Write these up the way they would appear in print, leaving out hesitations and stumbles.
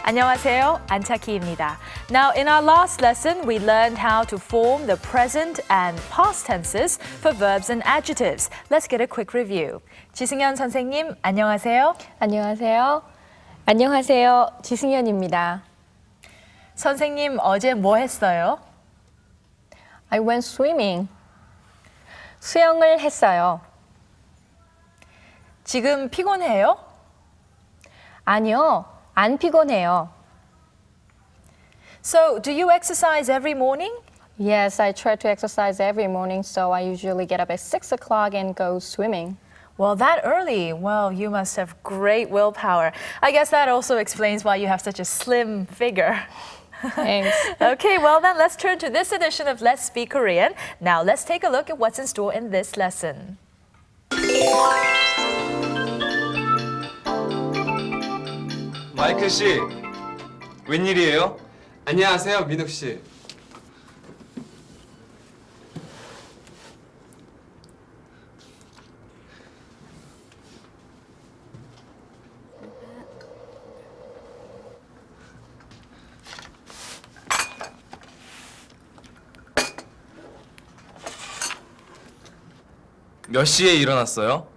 안녕하세요, 안차키입니다. Now, in our last lesson, we learned how to form the present and past tenses for verbs and adjectives. Let's get a quick review. 지승현 선생님, 안녕하세요. 안녕하세요. 안녕하세요. 지승현입니다. 선생님, 어제 뭐 했어요? I went swimming. 수영을 했어요. 지금 피곤해요? 아니요, 안 피곤해요. So, do you exercise every morning? Yes, I try to exercise every morning, so I usually get up at 6 o'clock and go swimming. Well, that early. Well, you must have great willpower. I guess that also explains why you have such a slim figure. Thanks. Okay, well then let's turn to this edition of Let's Speak Korean. Now let's take a look at what's in store in this lesson. 마이클 씨, 웬일이에요? 안녕하세요, 민욱 씨. 몇 시에 일어났어요?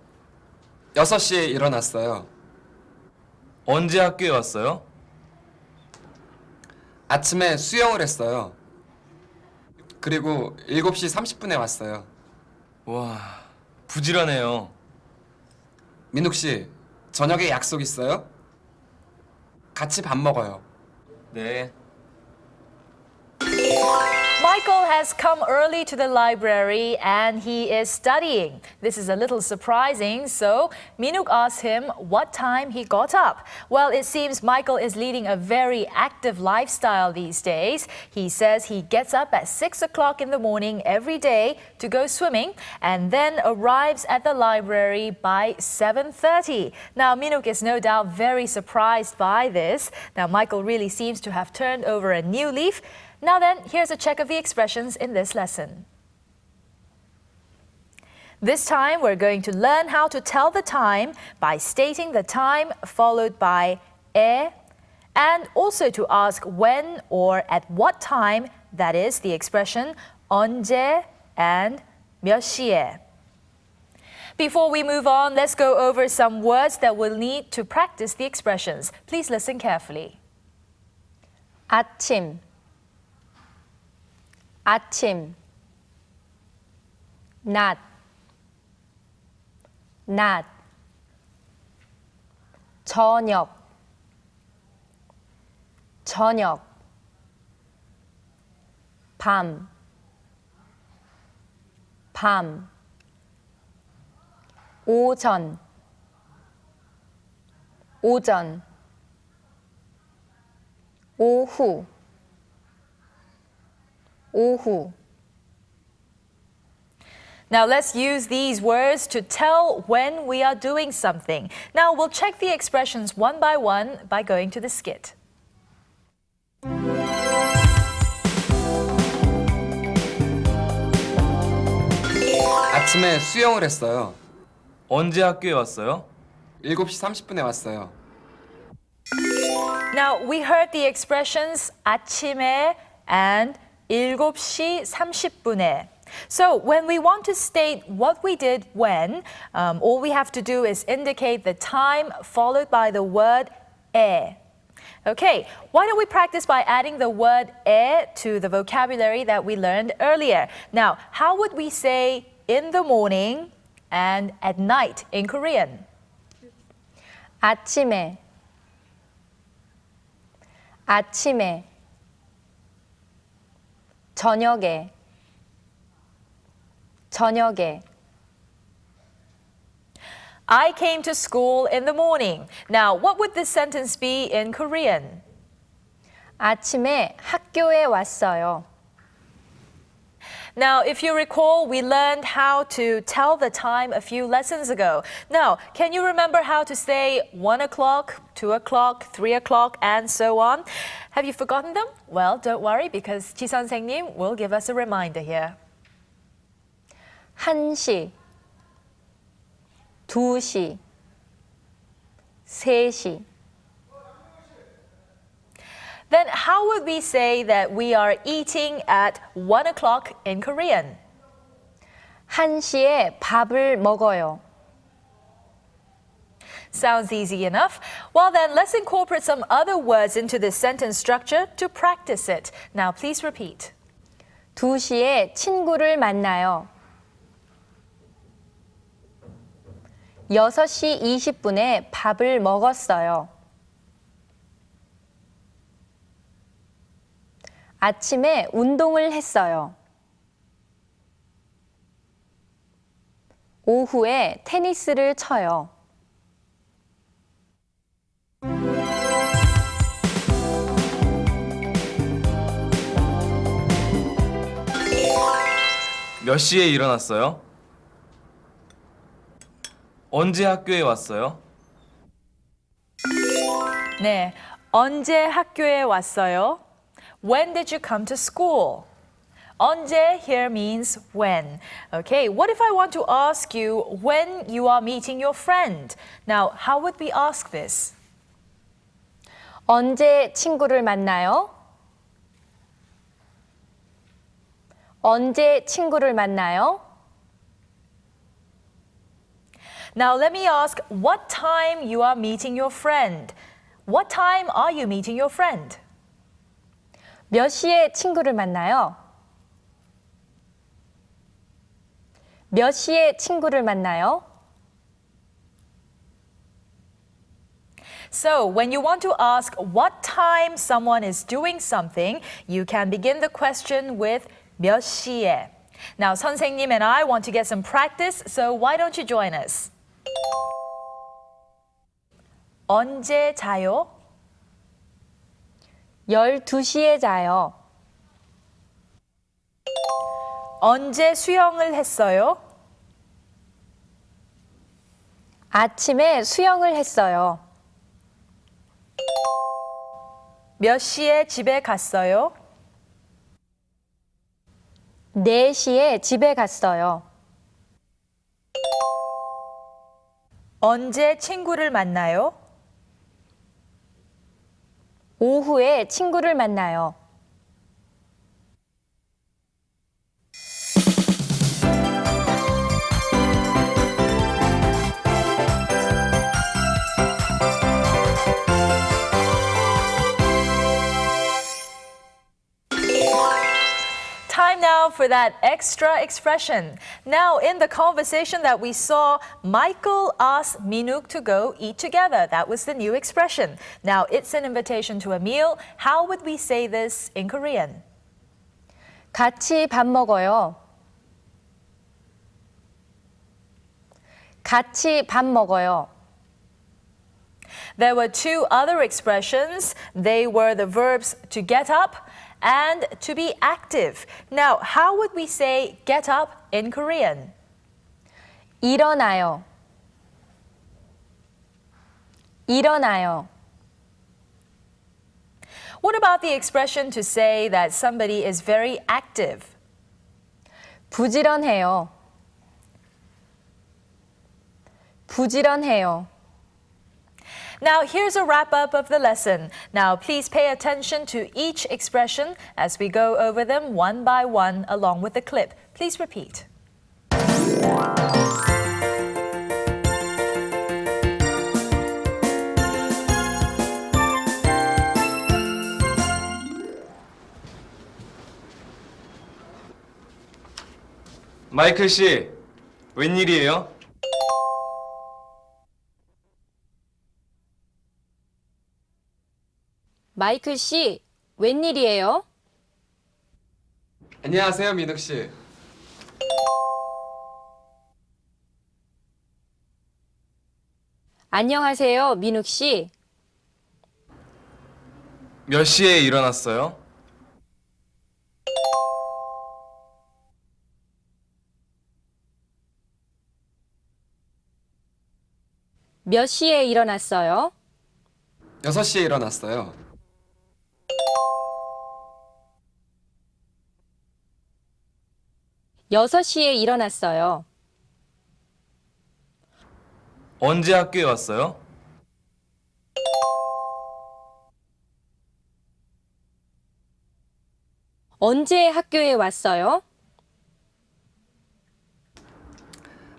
6시에 일어났어요. 언제 학교에 왔어요? 아침에 수영을 했어요. 그리고 7시 30분에 왔어요. 와, 부지런해요. 민욱 씨, 저녁에 약속 있어요? 같이 밥 먹어요. 네. Michael has come early to the library and he is studying. This is a little surprising, so Minuk asked him what time he got up. Well, it seems Michael is leading a very active lifestyle these days. He says he gets up at 6 o'clock in the morning every day to go swimming and then arrives at the library by 7:30. Now, Minuk is no doubt very surprised by this. Now, Michael really seems to have turned over a new leaf. Now then, here's a check of the expressions in this lesson. This time, we're going to learn how to tell the time by stating the time followed by 에, and also to ask when or at what time, that is the expression 언제 and 몇 시에. Before we move on, let's go over some words that we'll need to practice the expressions. Please listen carefully. 아침, 아침, 낮, 낮, 저녁, 저녁, 밤, 밤, 오전, 오전, 오후, 오후. Now let's use these words to tell when we are doing something. Now we'll check the expressions one by going to the skit. 아침에 수영을 했어요. 언제 학교에 왔어요? 7시 30분에 왔어요. Now we heard the expressions 아침에 and 7시 30분에. So when we want to state what we did when, all we have to do is indicate the time followed by the word 에. Okay, why don't we practice by adding the word 에 to the vocabulary that we learned earlier. Now, how would we say in the morning and at night in Korean? 아침에, 아침에, 저녁에, 저녁에. I came to school in the morning. Now, what would this sentence be in Korean? 아침에 학교에 왔어요. Now, if you recall, we learned how to tell the time a few lessons ago. Now, can you remember how to say 1 o'clock, 2 o'clock, 3 o'clock, and so on? Have you forgotten them? Well, don't worry because 지 선생님 will give us a reminder here. 1시, 2시, 3시, Then how would we say that we are eating at 1 o'clock in Korean? 1시에 밥을 먹어요. Sounds easy enough. Well then, let's incorporate some other words into this sentence structure to practice it. Now please repeat. 2시에 친구를 만나요. 6시 20분에 밥을 먹었어요. 아침에 운동을 했어요. 오후에 테니스를 쳐요. 몇 시에 일어났어요? 언제 학교에 왔어요? 네, 언제 학교에 왔어요? When did you come to school? 언제 here means when. Okay, what if I want to ask you when you are meeting your friend? Now, how would we ask this? 언제 친구를 만나요? 언제 친구를 만나요? Now, let me ask what time you are meeting your friend. What time are you meeting your friend? 몇 시에 친구를 만나요? 몇 시에 친구를 만나요? So, when you want to ask what time someone is doing something, you can begin the question with 몇 시에. Now, 선생님 and I want to get some practice, so why don't you join us? 언제 자요? 12시에 자요. 언제 수영을 했어요? 아침에 수영을 했어요. 몇 시에 집에 갔어요? 4시에 집에 갔어요. 언제 친구를 만나요? 오후에 친구를 만나요. Time now for that extra expression. Now, in the conversation that we saw, Michael asked Minuk to go eat together. That was the new expression. Now, it's an invitation to a meal. How would we say this in Korean? 같이 밥 먹어요. 같이 밥 먹어요. There were two other expressions. They were the verbs to get up and to be active. Now, how would we say get up in Korean? 일어나요. 일어나요. What about the expression to say that somebody is very active? 부지런해요. 부지런해요. Now, here's a wrap up of the lesson. Now, please pay attention to each expression as we go over them one by one along with the clip. Please repeat. 마이클 씨, 웬일이에요? 마이클 씨, 웬일이에요? 안녕하세요, 민욱 씨. 안녕하세요, 민욱 씨. 몇 시에 일어났어요? 몇 시에 일어났어요? 6시에 일어났어요. 6시에 일어났어요. 언제 학교에 왔어요? 언제 학교에 왔어요?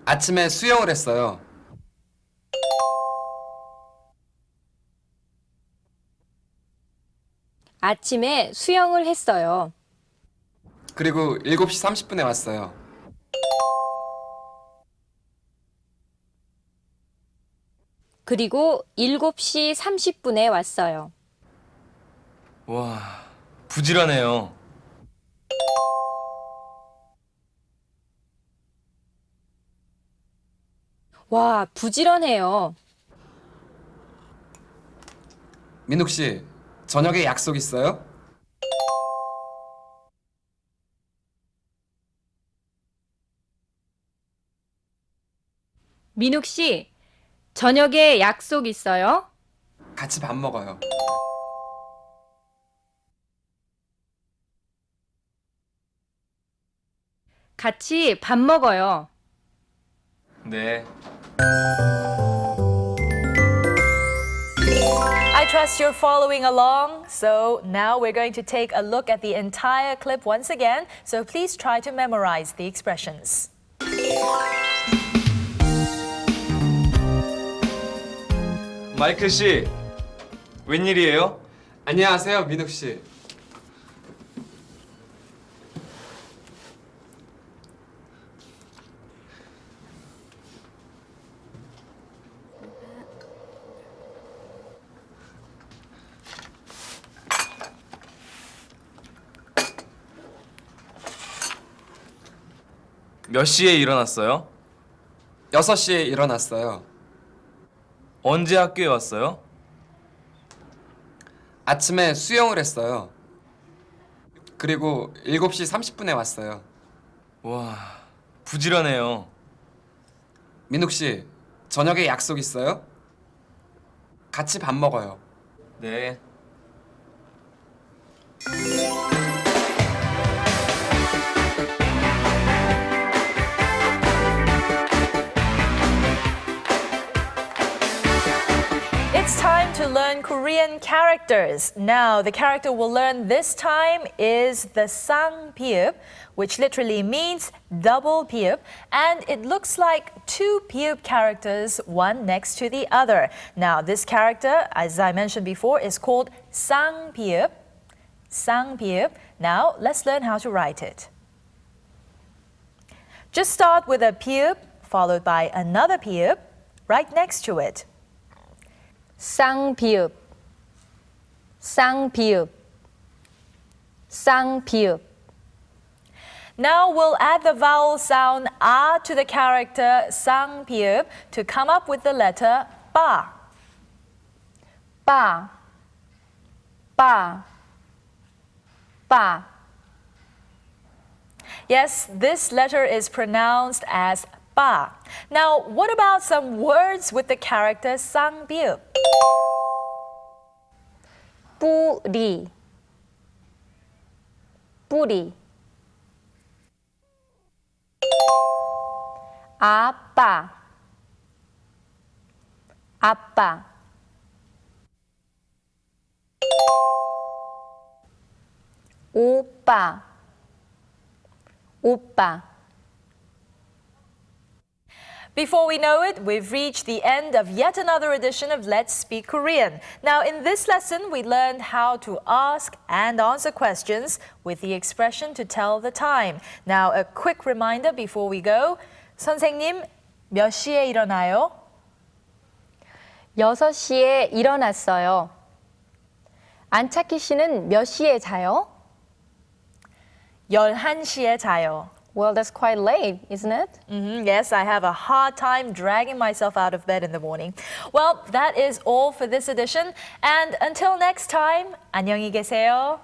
아침에 수영을 했어요. 아침에 수영을 했어요. 그리고 7시 30분에 왔어요. 그리고 7시 30분에 왔어요. 와, 부지런해요. 와, 부지런해요. 민욱 씨, 저녁에 약속 있어요? 민욱 씨, 저녁에 약속 있어요? 같이 밥 먹어요. 같이 밥 먹어요. 네. I trust you're following along. So now we're going to take a look at the entire clip once again. So please try to memorize the expressions. 마이클 씨, 웬일이에요? 안녕하세요, 민욱 씨. 몇 시에 일어났어요? 6시에 일어났어요. 언제 학교에 왔어요? 아침에 수영을 했어요. 그리고 7시 30분에 왔어요. 와, 부지런해요. 민욱 씨, 저녁에 약속 있어요? 같이 밥 먹어요. 네. It's time to learn Korean characters. Now, the character we'll learn this time is the 쌍피읍, which literally means double pi읍, and it looks like two pi읍 characters, one next to the other. Now, this character, as I mentioned before, is called 쌍피읍. 쌍피읍. Now, let's learn how to write it. Just start with a pi읍, followed by another pi읍, right next to it. 쌍비읍, 쌍비읍, 쌍비읍. Now we'll add the vowel sound a to the character 쌍비읍 to come up with the letter ba. 빠, 빠, 빠. Yes, this letter is pronounced as ba. Now, what about some words with the character 쌍비읍? 뿌리, 뿌리. 아빠, 아빠. 오빠, 오빠. Before we know it, we've reached the end of yet another edition of Let's Speak Korean. Now, in this lesson, we learned how to ask and answer questions with the expression to tell the time. Now, a quick reminder before we go. 선생님, 몇 시에 일어나요? 6시에 일어났어요. 안착희 씨는 몇 시에 자요? 11시에 자요. Well, that's quite late, isn't it? Yes, I have a hard time dragging myself out of bed in the morning. Well, that is all for this edition. And until next time, 안녕히 계세요.